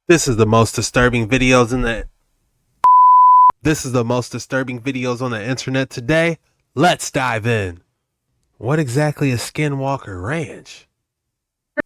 This is the most disturbing videos in the on the internet today. Let's dive in. What exactly is Skinwalker Ranch?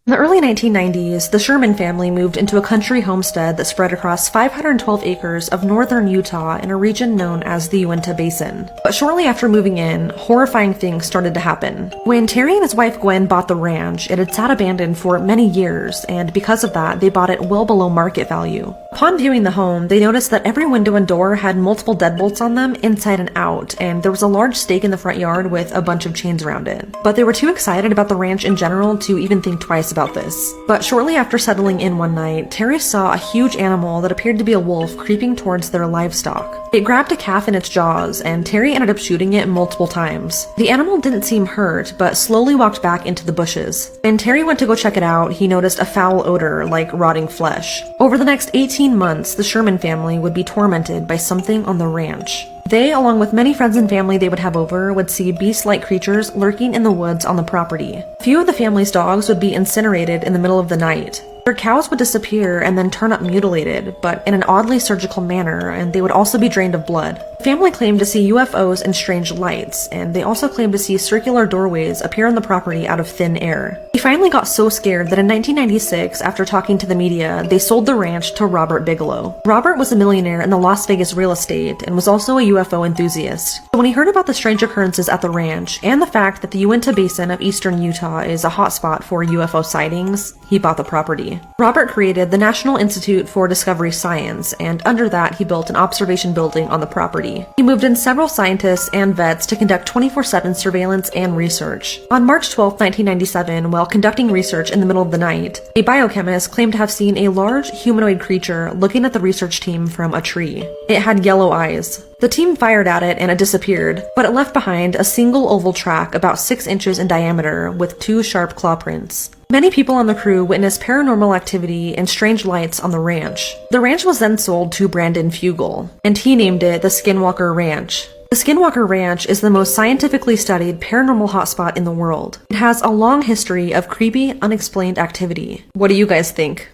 In the early 1990s, the Sherman family moved into a country homestead that spread across 512 acres of northern Utah in a region known as the Uinta Basin. But shortly after moving in, horrifying things started to happen. When Terry and his wife Gwen bought the ranch, it had sat abandoned for many years, and because of that, they bought it well below market value. Upon viewing the home, they noticed that every window and door had multiple deadbolts on them inside and out, and there was a large stake in the front yard with a bunch of chains around it. But they were too excited about the ranch in general to even think twice about this. But shortly after settling in one night, Terry saw a huge animal that appeared to be a wolf creeping towards their livestock. It grabbed a calf in its jaws, and Terry ended up shooting it multiple times. The animal didn't seem hurt, but slowly walked back into the bushes. When Terry went to go check it out, he noticed a foul odor like rotting flesh. Over the next 18 months, the Sherman family would be tormented by something on the ranch. They, along with many friends and family they would have over, would see beast-like creatures lurking in the woods on the property. A few of the family's dogs would be incinerated in the middle of the night. Their cows would disappear and then turn up mutilated, but in an oddly surgical manner, and they would also be drained of blood. The family claimed to see UFOs and strange lights, and they also claimed to see circular doorways appear on the property out of thin air. He finally got so scared that in 1996, after talking to the media, they sold the ranch to Robert Bigelow. Robert was a millionaire in the Las Vegas real estate and was also a UFO enthusiast. So when he heard about the strange occurrences at the ranch, and the fact that the Uinta Basin of eastern Utah is a hotspot for UFO sightings, he bought the property. Robert created the National Institute for Discovery Science, and under that he built an observation building on the property. He moved in several scientists and vets to conduct 24/7 surveillance and research. On March 12, 1997, while conducting research in the middle of the night, a biochemist claimed to have seen a large humanoid creature looking at the research team from a tree. It had yellow eyes. The team fired at it and it disappeared, but it left behind a single oval track about 6 inches in diameter with 2 sharp claw prints. Many people on the crew witnessed paranormal activity and strange lights on the ranch. The ranch was then sold to Brandon Fugel, and he named it the Skinwalker Ranch. The Skinwalker Ranch is the most scientifically studied paranormal hotspot in the world. It has a long history of creepy, unexplained activity. What do you guys think?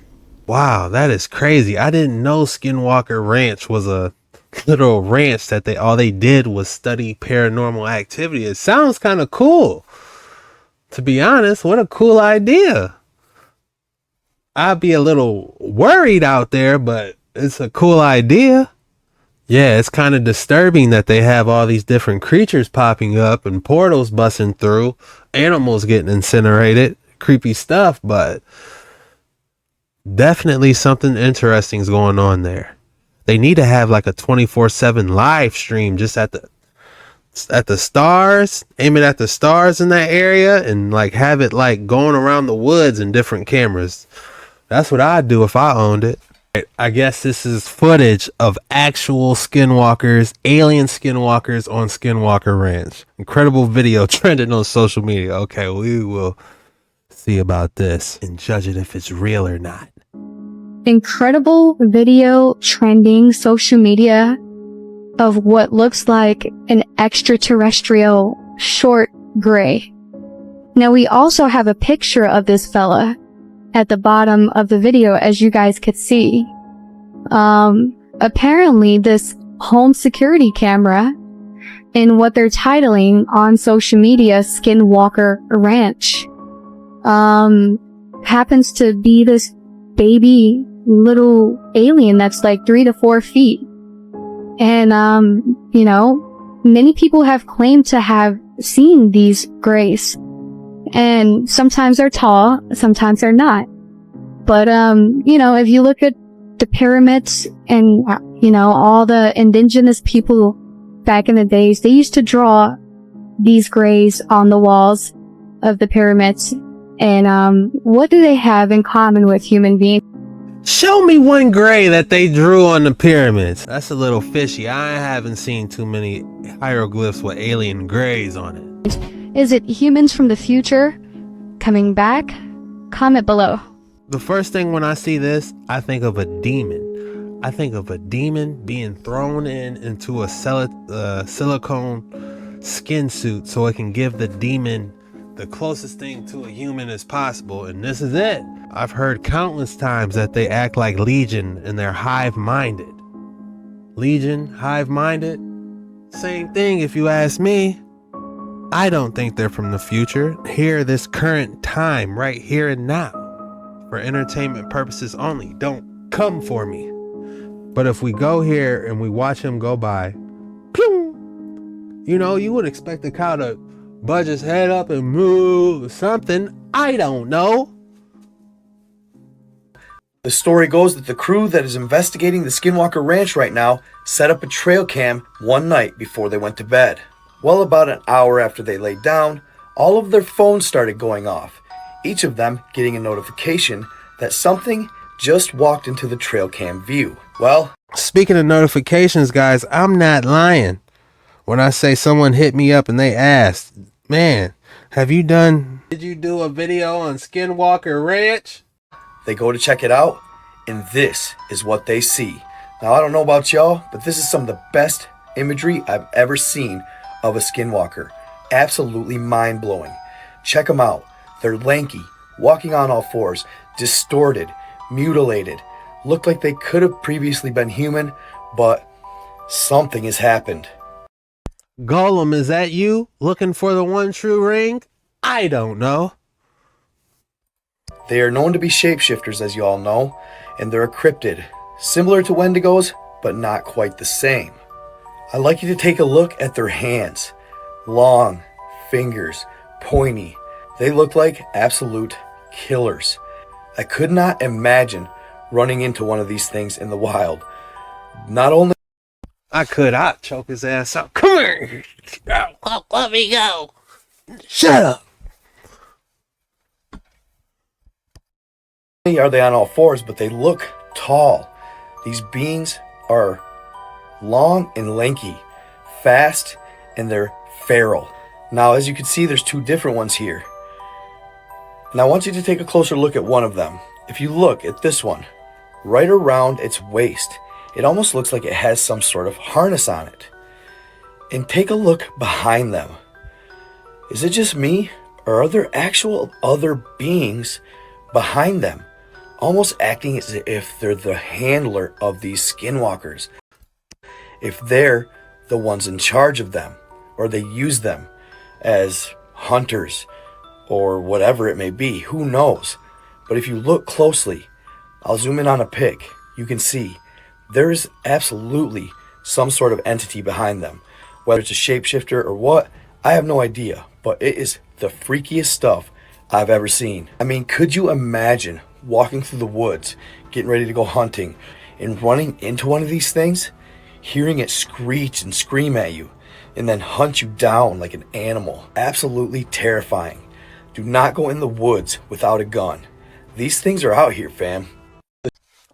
Wow, that is crazy. I didn't know Skinwalker Ranch was a little ranch that all they did was study paranormal activity. It sounds kind of cool. To be honest, what a cool idea. I'd be a little worried out there, but it's a cool idea. Yeah, it's kind of disturbing that they have all these different creatures popping up and portals busting through, animals getting incinerated, creepy stuff, but definitely something interesting is going on there. They need to have like a 24/7 live stream just at the stars, aim it at the stars in that area, and like have it like going around the woods in different cameras. That's what I'd do if I owned it. I guess this is footage of actual skinwalkers, alien skinwalkers on Skinwalker Ranch. Incredible video trending on social media. Okay, we will see about this and judge it if it's real or not. Incredible video trending social media of what looks like an extraterrestrial short gray. Now we also have a picture of this fella at the bottom of the video, as you guys could see. Apparently this home security camera in what they're titling on social media Skinwalker Ranch happens to be this baby little alien that's like 3 to 4 feet. And, you know, many people have claimed to have seen these grays. And sometimes they're tall, sometimes they're not. But, you know, if you look at the pyramids and, you know, all the indigenous people back in the days, they used to draw these grays on the walls of the pyramids. And, what do they have in common with human beings? Show me one gray that they drew on the pyramids. That's a little fishy. I haven't seen too many hieroglyphs with alien grays on it. Is it humans from the future coming back? Comment below. The first thing when I see this, I think of a demon. I think of a demon being thrown into a silicone skin suit so it can give the demon the closest thing to a human as possible, and this is it. I've heard countless times that they act like Legion and they're hive-minded. Legion, hive-minded? Same thing if you ask me. I don't think they're from the future. Here, this current time, right here and now. For entertainment purposes only. Don't come for me. But if we go here and we watch him go by, pew, you know, you would expect the cow to budge his head up and move something. I don't know. The story goes that the crew that is investigating the Skinwalker Ranch right now set up a trail cam one night before they went to bed. Well, about an hour after they laid down, all of their phones started going off, each of them getting a notification that something just walked into the trail cam view. Well, speaking of notifications, guys, I'm not lying when I say someone hit me up and they asked, man, did you do a video on Skinwalker Ranch? they go to check it out, and this is what they see. Now, I don't know about y'all, but this is some of the best imagery I've ever seen of a skinwalker. Absolutely mind-blowing. Check them out. They're lanky, walking on all fours, distorted, mutilated. Look like they could have previously been human, but something has happened. Golem, is that you looking for the one true ring? I don't know. They are known to be shapeshifters, as you all know, and they're a cryptid, similar to Wendigos, but not quite the same. I'd like you to take a look at their hands. Long, fingers, pointy. They look like absolute killers. I could not imagine running into one of these things in the wild. Not only I'd choke his ass out. Come here. Let me go. Shut up. are they on all fours, but they look tall. These beings are long and lanky, fast, and they're feral. Now, as you can see, there's two different ones here. Now, I want you to take a closer look at one of them. If you look at this one, right around its waist, it almost looks like it has some sort of harness on it. And take a look behind them. Is it just me, or are there actual other beings behind them, almost acting as if they're the handler of these skinwalkers? If they're the ones in charge of them, or they use them as hunters, or whatever it may be, who knows? But if you look closely, I'll zoom in on a pic, you can see there's absolutely some sort of entity behind them. Whether it's a shapeshifter or what, I have no idea, but it is the freakiest stuff I've ever seen. I mean, could you imagine walking through the woods, getting ready to go hunting, and running into one of these things, hearing it screech and scream at you, and then hunt you down like an animal? Absolutely terrifying. Do not go in the woods without a gun. These things are out here, fam.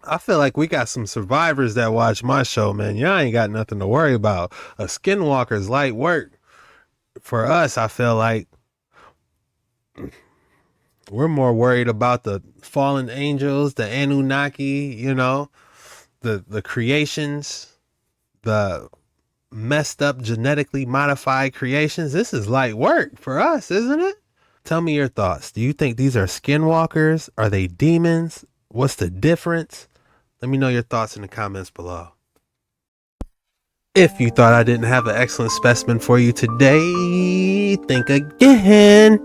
I feel like we got some survivors that watch my show, man. Y'all ain't got nothing to worry about. A skinwalker's light work. For us, I feel like we're more worried about the fallen angels, the Anunnaki, you know, the creations, the messed up genetically modified creations. This is light work for us, isn't it? Tell me your thoughts. Do you think these are skinwalkers? Are they demons? What's the difference? Let me know your thoughts in the comments below. If you thought I didn't have an excellent specimen for you today, think again.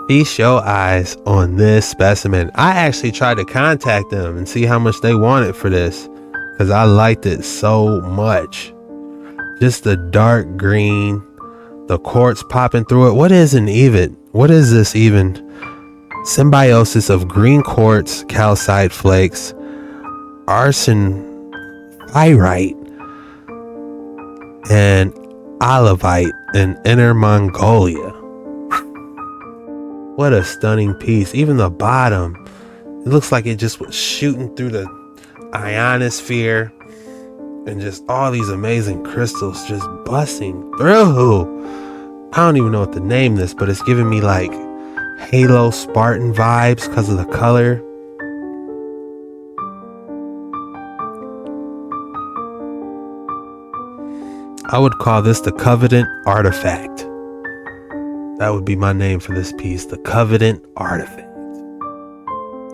Feast your eyes on this specimen. I actually tried to contact them and see how much they wanted for this, because I liked it so much. Just the dark green, the quartz popping through it. What is this even? Symbiosis of green quartz, calcite flakes, arsen pyrite, and olivite in Inner Mongolia. What a stunning piece. Even the bottom, it looks like it just was shooting through the ionosphere, and just all these amazing crystals just busting through. I don't even know what to name this, but it's giving me like Halo Spartan vibes because of the color. I would call this the Covenant Artifact. That would be my name for this piece, the Covenant Artifact.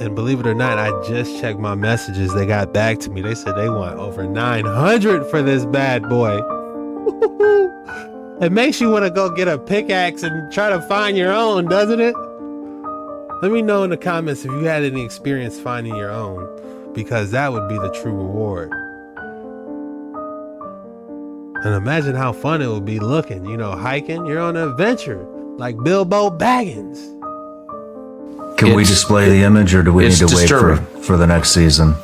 And believe it or not, I just checked my messages. They got back to me. They said they want over 900 for this bad boy. It makes you want to go get a pickaxe and try to find your own, doesn't it? Let me know in the comments if you had any experience finding your own, because that would be the true reward. And imagine how fun it would be looking, hiking. You're on an adventure like Bilbo Baggins. Can we display the image, or do we need to wait for the next season?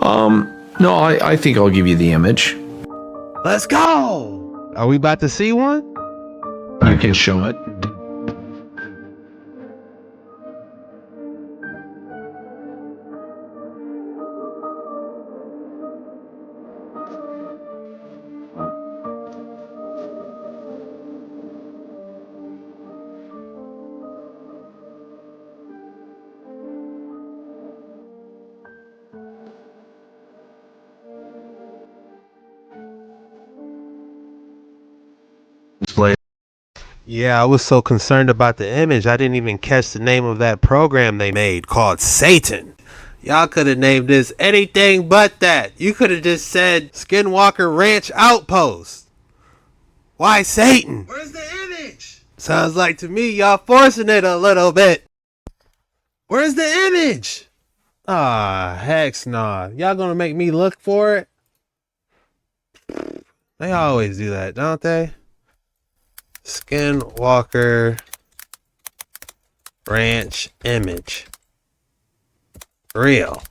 No, I think I'll give you the image. Let's go! Are we about to see one? You can show it. Display. Yeah, I was so concerned about the image, I didn't even catch the name of that program they made called Satan. Y'all could have named this anything but that. You could have just said Skinwalker Ranch Outpost. Why Satan? Where's the image? Sounds like to me y'all forcing it a little bit. Where's the image? Ah, heck nah. Y'all gonna make me look for it? They always do that, don't they? Skinwalker Ranch image. Real.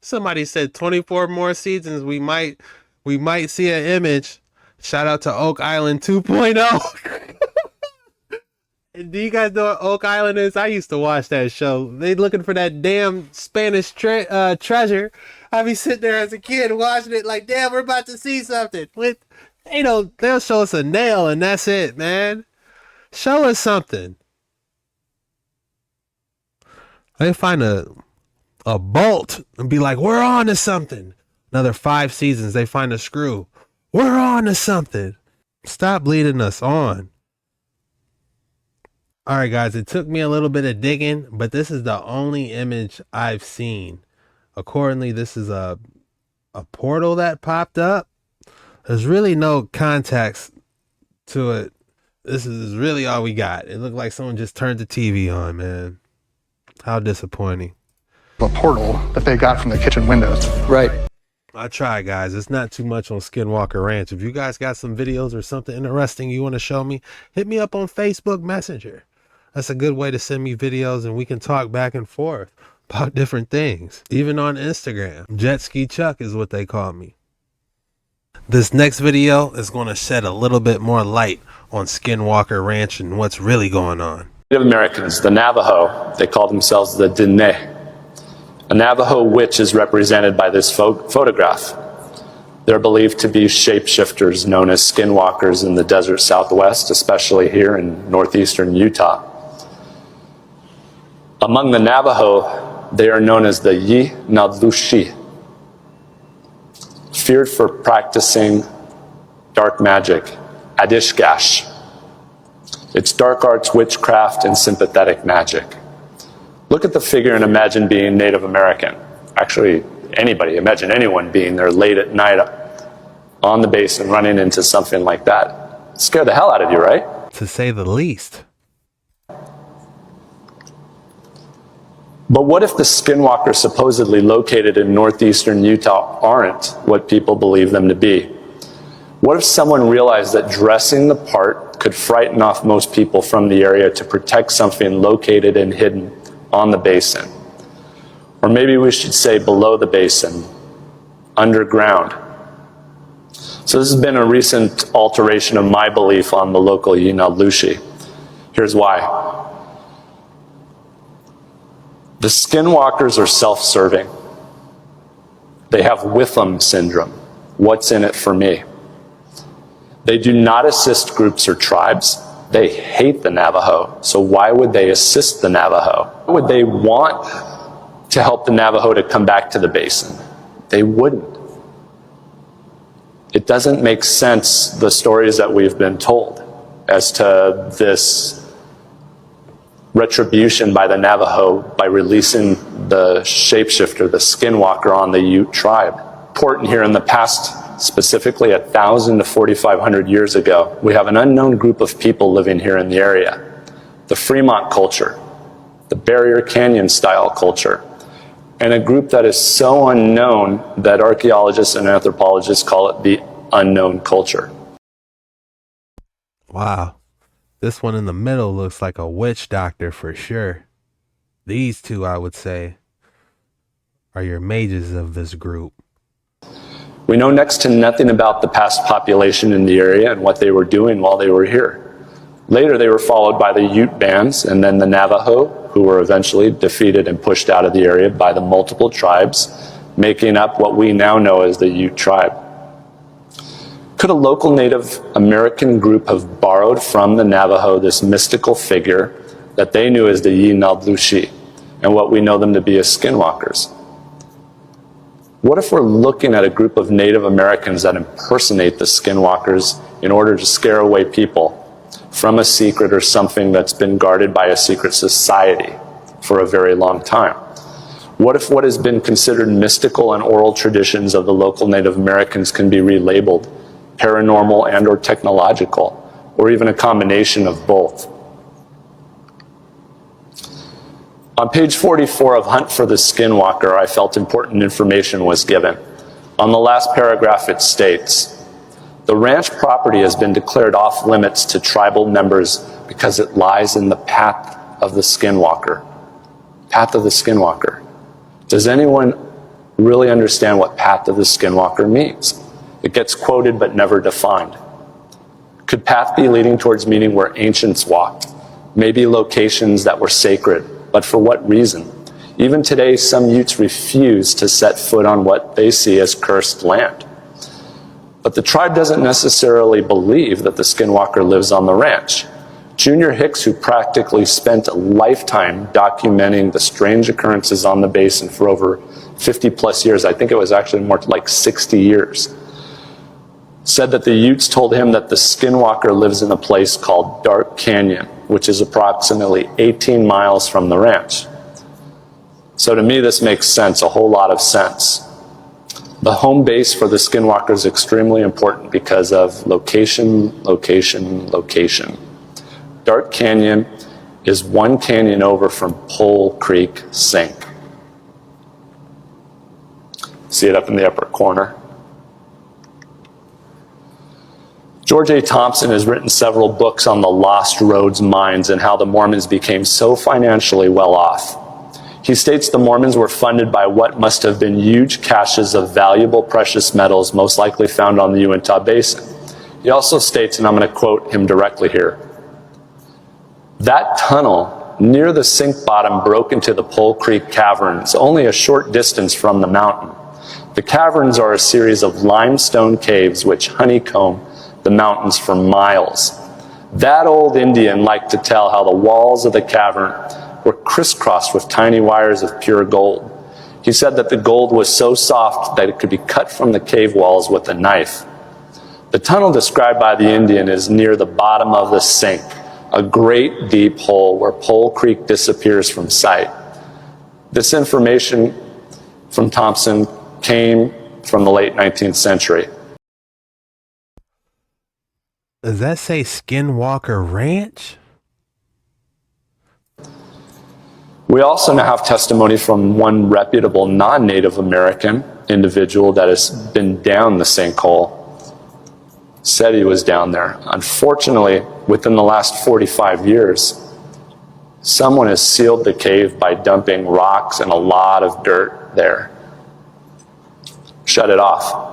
Somebody said 24 more seasons we might see an image. Shout out to Oak Island 2.0. And do you guys know what Oak Island is? I used to watch that show. They looking for that damn Spanish treasure. I be sitting there as a kid watching it like, damn, we're about to see something. They'll show us a nail and that's it, man. Show us something. They find a bolt and be like, we're on to something. Another 5 seasons, they find a screw. We're on to something. Stop leading us on. All right, guys, it took me a little bit of digging, but this is the only image I've seen. Accordingly, this is a portal that popped up. There's really no context to it. This is really all we got. It looked like someone just turned the TV on, man. How disappointing. A portal that they got from the kitchen windows. Right. I try, guys. It's not too much on Skinwalker Ranch. If you guys got some videos or something interesting you want to show me, hit me up on Facebook Messenger. That's a good way to send me videos and we can talk back and forth about different things. Even on Instagram. Jet Ski Chuck is what they call me. This next video is going to shed a little bit more light on Skinwalker Ranch and what's really going on. Native Americans, the Navajo, they call themselves the Diné. A Navajo witch is represented by this photograph. They're believed to be shapeshifters known as skinwalkers in the desert Southwest, especially here in northeastern Utah. Among the Navajo, they are known as the Yi-na-lu-shi, feared for practicing dark magic, adishgash. It's dark arts, witchcraft, and sympathetic magic. Look at the figure and imagine being Native American. Actually, anybody, imagine anyone being there late at night on the basin running into something like that. Scare the hell out of you, right? To say the least. But what if the skinwalkers supposedly located in northeastern Utah aren't what people believe them to be? What if someone realized that dressing the part could frighten off most people from the area to protect something located and hidden on the basin? Or maybe we should say below the basin, underground. So this has been a recent alteration of my belief on the local Yi-na-lu-shi. Here's why. The skinwalkers are self-serving. They have Witham syndrome. What's in it for me? They do not assist groups or tribes. They hate the Navajo. So why would they assist the Navajo? Why would they want to help the Navajo to come back to the basin? They wouldn't. It doesn't make sense, the stories that we've been told, as to this retribution by the Navajo by releasing the shapeshifter, the skinwalker, on the Ute tribe. Important here, in the past, specifically 1,000 to 4,500 years ago, we have an unknown group of people living here in the area. The Fremont culture, the Barrier Canyon style culture, and a group that is so unknown that archaeologists and anthropologists call it the unknown culture. Wow. This one in the middle looks like a witch doctor for sure. These two, I would say, are your mages of this group. We know next to nothing about the past population in the area and what they were doing while they were here. Later, they were followed by the Ute bands and then the Navajo, who were eventually defeated and pushed out of the area by the multiple tribes, making up what we now know as the Ute tribe. Could a local Native American group have borrowed from the Navajo this mystical figure that they knew as the Yi-Nalblushi, and what we know them to be as skinwalkers? What if we're looking at a group of Native Americans that impersonate the skinwalkers in order to scare away people from a secret or something that's been guarded by a secret society for a very long time? What if what has been considered mystical and oral traditions of the local Native Americans can be relabeled paranormal and or technological, or even a combination of both? On page 44 of Hunt for the Skinwalker, I felt important information was given. On the last paragraph, it states, the ranch property has been declared off limits to tribal members because it lies in the path of the Skinwalker. Path of the Skinwalker. Does anyone really understand what path of the Skinwalker means? It gets quoted but never defined. Could path be leading towards meaning where ancients walked? Maybe locations that were sacred, but for what reason? Even today, some Utes refuse to set foot on what they see as cursed land. But the tribe doesn't necessarily believe that the Skinwalker lives on the ranch. Junior Hicks, who practically spent a lifetime documenting the strange occurrences on the basin for over 50 plus years, I think it was actually more like 60 years, said that the Utes told him that the Skinwalker lives in a place called Dark Canyon, which is approximately 18 miles from the ranch. So to me, this makes sense, a whole lot of sense. The home base for the Skinwalker is extremely important because of location, location, location. Dark Canyon is one canyon over from Pole Creek Sink. See it up in the upper corner. George A. Thompson has written several books on the Lost Roads mines and how the Mormons became so financially well off. He states the Mormons were funded by what must have been huge caches of valuable precious metals, most likely found on the Uinta Basin. He also states, and I'm going to quote him directly here, that tunnel near the sink bottom broke into the Pole Creek caverns, only a short distance from the mountain. The caverns are a series of limestone caves which honeycomb the mountains for miles. That old Indian liked to tell how the walls of the cavern were crisscrossed with tiny wires of pure gold. He said that the gold was so soft that it could be cut from the cave walls with a knife. The tunnel described by the Indian is near the bottom of the sink, a great deep hole where Pole Creek disappears from sight. This information from Thompson came from the late 19th century. Does that say Skinwalker Ranch? We also now have testimony from one reputable non-Native American individual that has been down the sinkhole. Said he was down there. Unfortunately, within the last 45 years, someone has sealed the cave by dumping rocks and a lot of dirt there. Shut it off.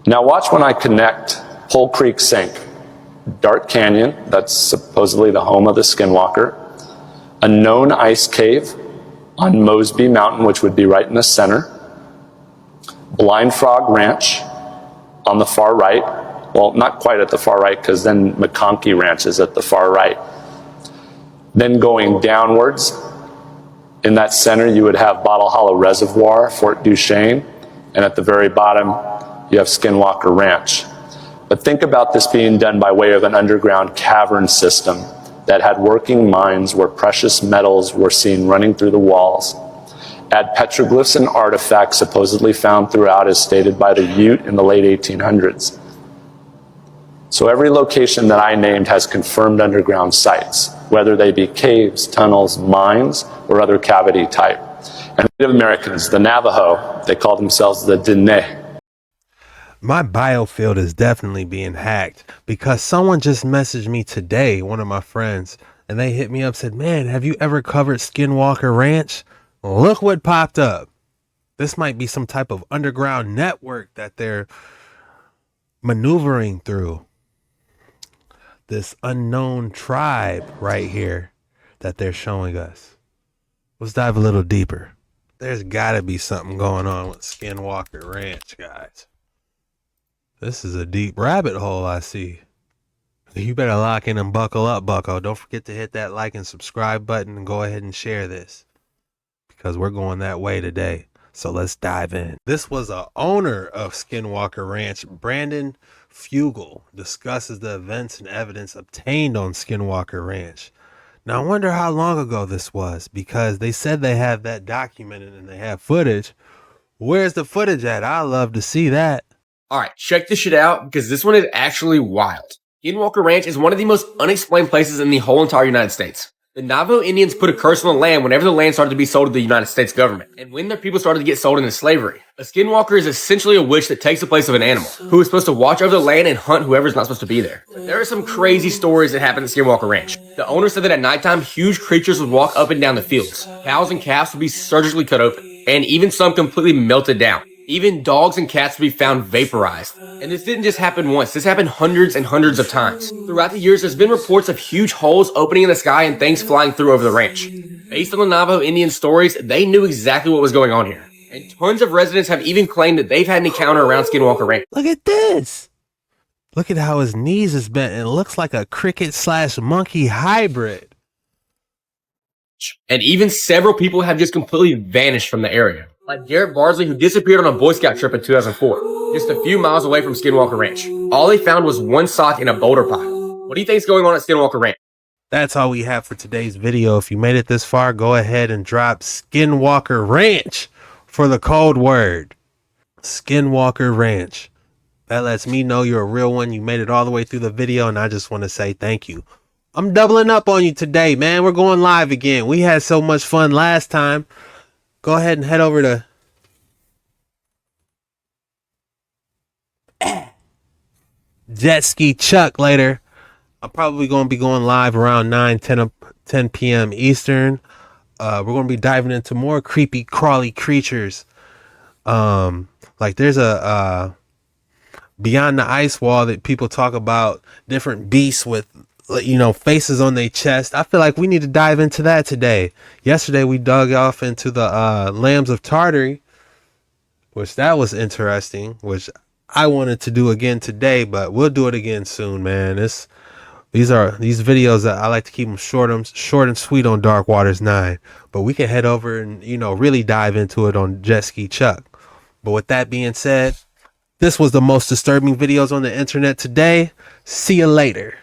Now watch when I connect Pole Creek Sink, Dark Canyon, that's supposedly the home of the Skinwalker, a known ice cave on Mosby Mountain, which would be right in the center, Blind Frog Ranch on the far right, well, not quite at the far right, because then McConkey Ranch is at the far right. Then going downwards, in that center you would have Bottle Hollow Reservoir, Fort Duchesne, and at the very bottom you have Skinwalker Ranch. But think about this being done by way of an underground cavern system that had working mines where precious metals were seen running through the walls. Add petroglyphs and artifacts supposedly found throughout as stated by the Ute in the late 1800s. So every location that I named has confirmed underground sites, whether they be caves, tunnels, mines, or other cavity type. And Native Americans, the Navajo, they call themselves the Diné. My biofield is definitely being hacked because someone just messaged me today, one of my friends, and they hit me up, said, man, have you ever covered Skinwalker Ranch? Look what popped up. This might be some type of underground network that they're maneuvering through. This unknown tribe right here that they're showing us. Let's dive a little deeper. There's got to be something going on with Skinwalker Ranch, guys. This is a deep rabbit hole I see. You better lock in and buckle up, bucko. Don't forget to hit that like and subscribe button and go ahead and share this, because we're going that way today. So let's dive in. This was a owner of Skinwalker Ranch, Brandon Fugel, discusses the events and evidence obtained on Skinwalker Ranch. Now I wonder how long ago this was, because they said they have that documented and they have footage. Where's the footage at? I'd love to see that. All right, check this shit out, because this one is actually wild. Skinwalker Ranch is one of the most unexplained places in the whole entire United States. The Navajo Indians put a curse on the land whenever the land started to be sold to the United States government, and when their people started to get sold into slavery. A skinwalker is essentially a witch that takes the place of an animal, who is supposed to watch over the land and hunt whoever's not supposed to be there. There are some crazy stories that happen at Skinwalker Ranch. The owner said that at nighttime, huge creatures would walk up and down the fields. Cows and calves would be surgically cut open, and even some completely melted down. Even dogs and cats would be found vaporized. And this didn't just happen once, this happened hundreds and hundreds of times. Throughout the years, there's been reports of huge holes opening in the sky and things flying through over the ranch. Based on the Navajo Indian stories, they knew exactly what was going on here. And tons of residents have even claimed that they've had an encounter around Skinwalker Ranch. Look at this. Look at how his knees is bent. It looks like a cricket/monkey hybrid. And even several people have just completely vanished from the area. Like Garrett Barsley, who disappeared on a Boy Scout trip in 2004, just a few miles away from Skinwalker Ranch. All they found was one sock in a boulder pile. What do you think is going on at Skinwalker Ranch? That's all we have for today's video. If you made it this far, go ahead and drop Skinwalker Ranch for the code word. Skinwalker Ranch. That lets me know you're a real one. You made it all the way through the video, and I just want to say thank you. I'm doubling up on you today, man. We're going live again. We had so much fun last time. Go ahead and head over to Jet Ski Chuck later. I'm probably going to be going live around 10 p.m. Eastern. We're going to be diving into more creepy, crawly creatures. Like there's a Beyond the Ice Wall that people talk about, different beasts with, you know, faces on their chest. I feel like we need to dive into that today. Yesterday we dug off into the Lambs of Tartary, which that was interesting, which I wanted to do again today, but we'll do it again soon, man. These videos that I like to keep them short and sweet on Dark Waters 9, but we can head over and, you know, really dive into it on Jet Ski Chuck. But with that being said, this was the most disturbing videos on the internet today. See you later.